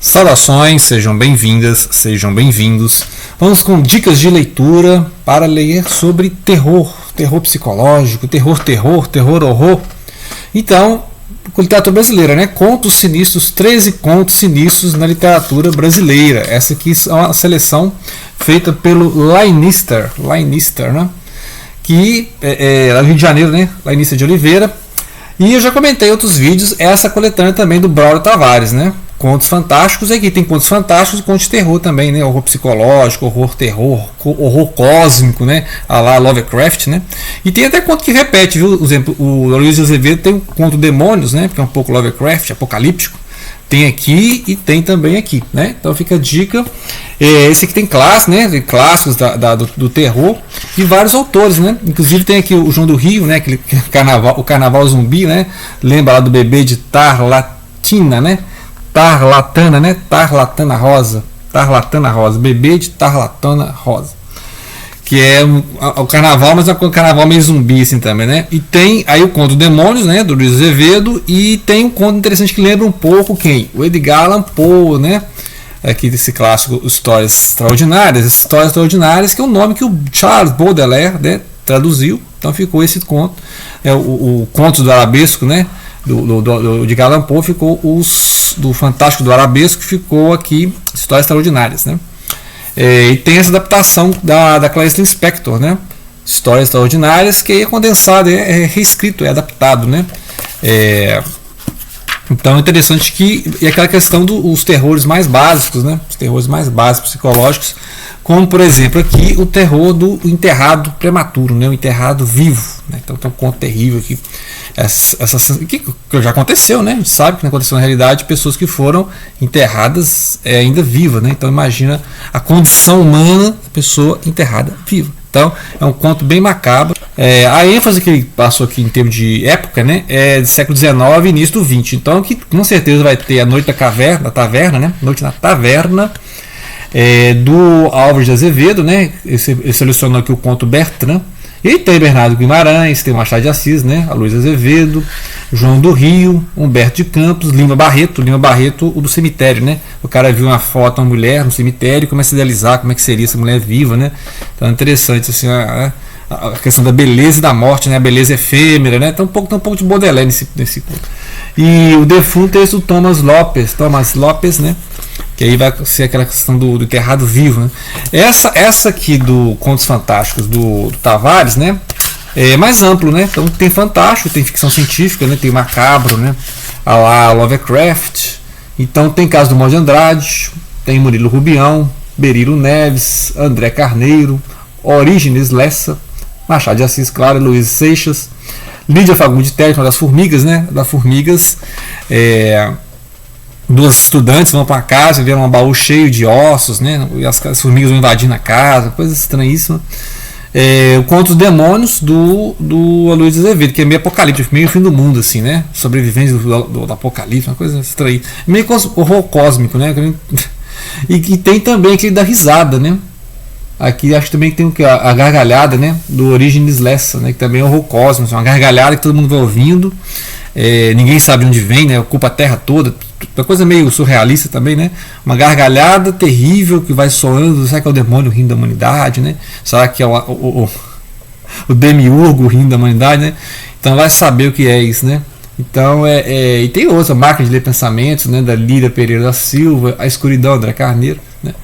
Saudações, sejam bem-vindas, sejam bem-vindos. Vamos com dicas de leitura para ler sobre terror, terror psicológico, terror, horror. Então, literatura brasileira, né? Contos sinistros, 13 contos sinistros na literatura brasileira. Essa aqui é uma seleção feita pelo Lainister, né? Que é lá no Rio de Janeiro, né? Lainister de Oliveira. E eu já comentei em outros vídeos essa coletânea também do Braulio Tavares, né? Contos fantásticos, aqui tem contos fantásticos e contos de terror também, né? Horror psicológico, horror terror, horror cósmico, né? A lá Lovecraft, né? E tem até conto que repete, viu? Por exemplo, o Luiz de Azevedo tem um conto Demônios, né? Que é um pouco Lovecraft, apocalíptico. Tem aqui e tem também aqui, né? Então fica a dica. Esse aqui tem clássicos, né? Tem clássicos do terror e vários autores, né? Inclusive tem aqui o João do Rio, né? Aquele o carnaval zumbi, né? Lembra lá do bebê de Tarlatina, né? Tarlatana, né? Tarlatana Rosa, bebê de Tarlatana Rosa, que é o carnaval, mas é um carnaval meio zumbi assim também, né? E tem aí o conto Demônios, né? Do Luiz Azevedo, e tem um conto interessante que lembra um pouco quem? O Edgar Allan Poe, né? Aqui desse clássico Histórias Extraordinárias, que é o nome que o Charles Baudelaire, né, traduziu. Então ficou esse conto, o Contos do Arabesco, né? Do Edgar Allan Poe ficou do Fantástico do Arabesco, ficou aqui Histórias Extraordinárias, né? E tem essa adaptação da Clarice Lispector, né? Histórias Extraordinárias, que é condensado, é reescrito, é adaptado, né? Então é interessante que é aquela questão dos terrores mais básicos, né? Os terrores mais básicos psicológicos, como por exemplo aqui o terror do enterrado prematuro, né? O enterrado vivo, né? Então tem um conto terrível aqui, que já aconteceu, né? A gente sabe que não aconteceu na realidade, pessoas que foram enterradas ainda vivas, né? Então imagina a condição humana da pessoa enterrada viva. Então é um conto bem macabro. A ênfase que ele passou aqui em termos de época, né, é do século XIX e início do XX. Então que com certeza vai ter a Noite da Taverna, né? Noite na Taverna, do Álvares de Azevedo, né? Ele selecionou aqui o conto Bertrand. E tem Bernardo Guimarães, tem Machado de Assis, né? A Luiz Azevedo, João do Rio, Humberto de Campos, Lima Barreto, o do cemitério, né? O cara viu uma foto de uma mulher no cemitério e começa a idealizar como é que seria essa mulher viva, né? Então é interessante assim, a questão da beleza e da morte, né? A beleza efêmera, né? Então um pouco de Baudelaire nesse ponto. E o defunto é esse do Thomas Lopes, né? Que aí vai ser aquela questão do enterrado vivo, né? Essa aqui do Contos Fantásticos do Tavares, né? É mais amplo, né? Então tem fantástico, tem ficção científica, né? Tem macabro, né? A lá Lovecraft. Então tem caso do Mauro de Andrade, tem Murilo Rubião, Berilo Neves, André Carneiro, Orígenes Lessa, Machado de Assis, claro, Luiz Seixas, Lídia Fagundes Teles, uma das formigas, né? Duas estudantes vão para casa e vêem um baú cheio de ossos, né? E as formigas vão invadindo a casa, coisa estranhíssima. O Conto dos Demônios do Luiz de Azevedo, que é meio apocalíptico, meio fim do mundo, assim, né? Sobreviventes do apocalipse, uma coisa estranha. Meio horror cósmico, né? E tem também aquele da risada, né? Aqui acho que também tem a gargalhada, né? Do Orígenes Lessa, né? Que também é horror cósmico, uma gargalhada que todo mundo vai ouvindo. Ninguém sabe de onde vem, né? Ocupa a terra toda, uma coisa meio surrealista também, né? Uma gargalhada terrível que vai soando. Será que é o demônio rindo da humanidade, né? Será que é o demiurgo rindo da humanidade, né? Então vai saber o que é isso, né? Então e tem outra, Máquina de Ler Pensamentos, né? Da Lídia Pereira da Silva, A Escuridão, André Carneiro, né?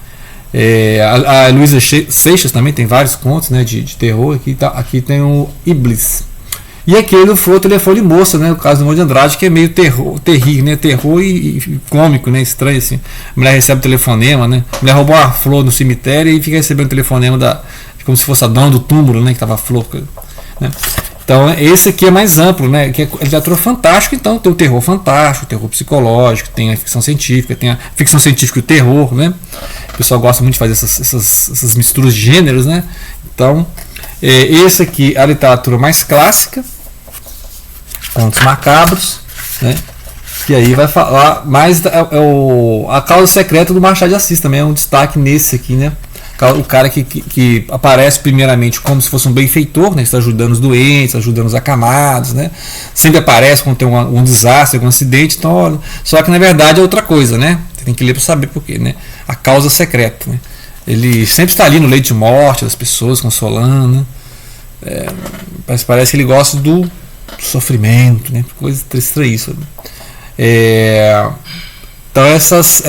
A Luísa Seixas também tem vários contos, né? De terror. Aqui tem o Iblis. E aquele foi o Telefone Moça, né? O caso do Mauro de Andrade, que é meio terrível, né? Terror e cômico, né? Estranho assim. A mulher recebe o telefonema, né? A mulher roubou uma flor no cemitério e fica recebendo o telefonema como se fosse a dona do túmulo, né? Que tava a flor, né? Então esse aqui é mais amplo, né? Que é literatura fantástica. Então tem o terror fantástico, o terror psicológico, tem a ficção científica, e o terror, né? O pessoal gosta muito de fazer essas misturas de gêneros, né? Então esse aqui é a literatura mais clássica, Contos Macabros, né? E aí vai falar mais a Causa Secreta do Machado de Assis, também é um destaque nesse aqui, né? O cara que aparece primeiramente como se fosse um benfeitor, né? Está ajudando os doentes, ajudando os acamados, né? Sempre aparece quando tem um desastre, algum acidente, então, só que na verdade é outra coisa, né? tem que ler para saber por quê, né? A Causa Secreta, né? Ele sempre está ali no leito de morte das pessoas, consolando, né? Parece que ele gosta do sofrimento, né? Coisa estranha. Então essas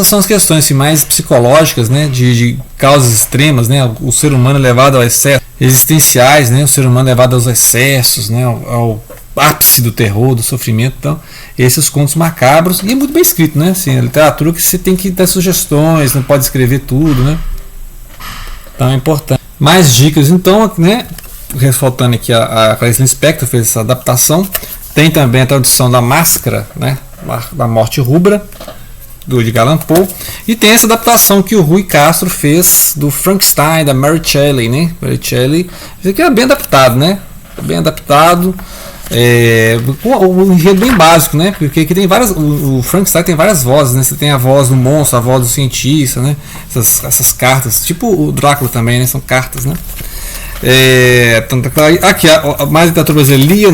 são as questões assim, mais psicológicas, né? De causas extremas, né? O ser humano é levado ao excesso, existenciais, né? O ser humano é levado aos excessos, né? Ao ápice do terror, do sofrimento. Então, esses contos macabros, e é muito bem escrito, né? Assim, a literatura que você tem que dar sugestões, não pode escrever tudo, né? Então é importante. Mais dicas, então, né? Ressaltando aqui, a Clarice Lispector fez essa adaptação. Tem também a tradução da Máscara, né? Da Morte Rubra, do Edgar Allan Poe. E tem essa adaptação que o Rui Castro fez do Frankenstein, da Mary Shelley, né? Mary Shelley. Isso aqui é bem adaptado, né? Bem adaptado. O enredo bem básico, né? Porque aqui tem várias. O Frankenstein tem várias vozes, né? Você tem a voz do monstro, a voz do cientista, né? Essas cartas, tipo o Drácula também, né? São cartas, né? Aqui, mais literatura brasileira,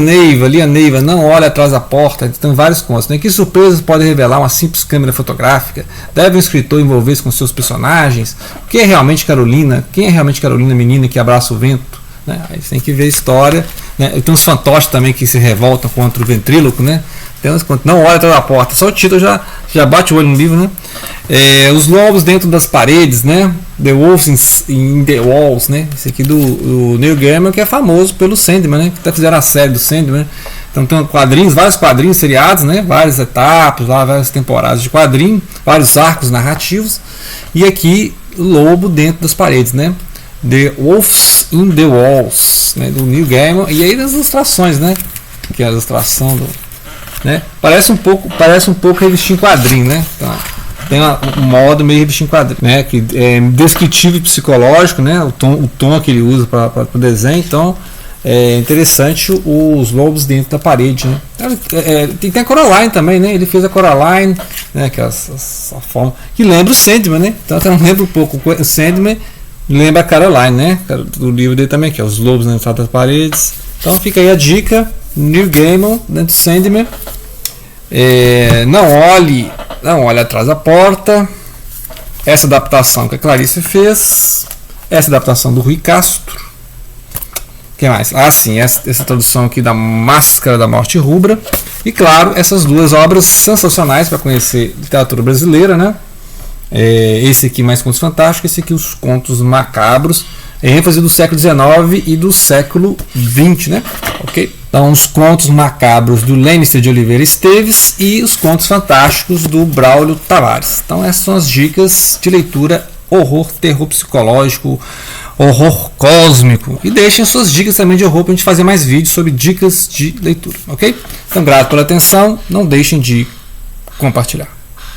Lia Neiva, Não Olha Atrás da Porta. Tem vários contos, né? Que surpresas pode revelar uma simples câmera fotográfica? Deve o escritor envolver-se com seus personagens? O que é realmente Carolina? Quem é realmente Carolina, menina que abraça o vento? Né? Aí você tem que ver a história, né? Tem uns fantoches também que se revoltam contra o ventríloco, né? Tem uns contos, Não Olha Atrás da Porta. Só o título já bate o olho no livro, né? Os lobos dentro das paredes, né? The Wolves in the Walls, né? Esse aqui do Neil Gaiman, que é famoso pelo Sandman, né? Que até fizeram a série do Sandman. Então tem quadrinhos, vários quadrinhos seriados, né? Várias etapas, várias temporadas de quadrinho, vários arcos narrativos. E aqui lobo dentro das paredes, né? The Wolves in the Walls, né? Do Neil Gaiman. E aí as ilustrações, né? Que é a ilustração do, né? Parece um pouco revistinho em quadrinho, né? Então, tem um modo meio revistinho em quadrinho, né? Que é descritivo e psicológico, né? O tom que ele usa para o desenho. Então é interessante os lobos dentro da parede, né? Tem a Coraline também, né? Ele fez a Coraline, né? Que é a forma que lembra o Sandman, né? Então lembra um pouco o Sandman, lembra a Caroline, né? Do livro dele também, que é os lobos dentro das paredes. Então fica aí a dica. Neil Gaiman, dentro do Sandman. Não olhe atrás da porta. Essa adaptação que a Clarice fez. Essa adaptação do Rui Castro. Que mais? Sim, essa tradução aqui da Máscara da Morte Rubra. E claro, essas duas obras sensacionais para conhecer literatura brasileira, né? Esse aqui mais contos fantásticos, esse aqui os contos macabros, ênfase do século XIX e do século XX, né? Ok? Então os contos macabros do Lênice de Oliveira Esteves e os contos fantásticos do Braulio Tavares. Então essas são as dicas de leitura, horror, terror psicológico, horror cósmico. E deixem suas dicas também de horror para a gente fazer mais vídeos sobre dicas de leitura, ok? Então grato pela atenção, não deixem de compartilhar.